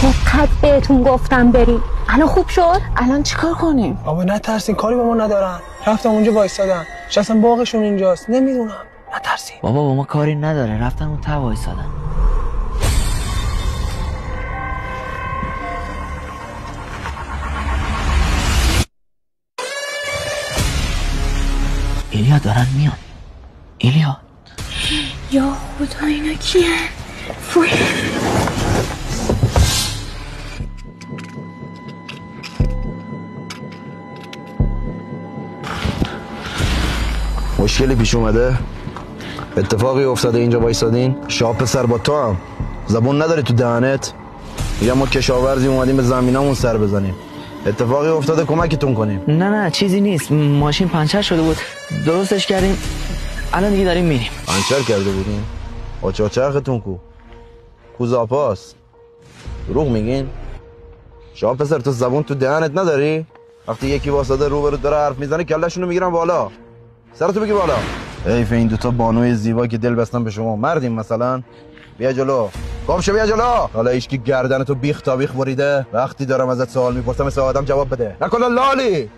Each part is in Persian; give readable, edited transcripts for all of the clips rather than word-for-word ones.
چقدر بهتون گفتم بریم. الان خوب شد؟ الان چیکار کنیم؟ بابا نترسین، کاری با ما ندارن. رفتم اونجا وایسادن، شاید باغشون اینجاست، نمیدونم. نترسین. بابا با ما کاری نداره، رفتم اون ته وایسادن. ایلیا دارن میان. ایلیا یا خدا اینا کیه؟ مشکلی پیش اومده؟ اتفاقی افتاده اینجا وایسادین؟ شاه پسر با تو هم زبون نداری تو دهنت؟ یا ما کشاورزی اومدیم به زمینامون سر بزنیم. اتفاقی افتاده کمکتون کنیم. نه چیزی نیست، ماشین پنچر شده بود، درستش کردیم، الان دیگه داریم میریم. پنچر کرده بودین؟ چرختون کو زاپاس؟ دروغ میگین؟ شاه پسر تو زبون تو دهنت نداری؟ وقتی یکی واسطه روبرو داره حرف میزنه کلهشونو میگیرن بالا. سرتو بگی بالا. حیف این دوتا بانوی زیبا که دل بستن به شما. مردیم مثلا؟ بیا جلو. گمشو بیا جلو. حالا هیچکی گردنتو بیخ تا بیخ بریده؟ وقتی دارم ازت سوال میپرسم مثل آدم جواب بده. نکنه لالی.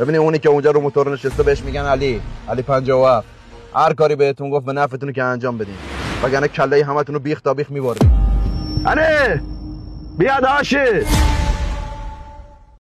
ببینی اونی که اونجا رو موتور نشسته بهش میگن علی 57. هر کاری بهتون گفت به نفعتونه که انجام بدین. وگرنه کله همتون رو بیخ تا بیخ میبریم. بیا داشی.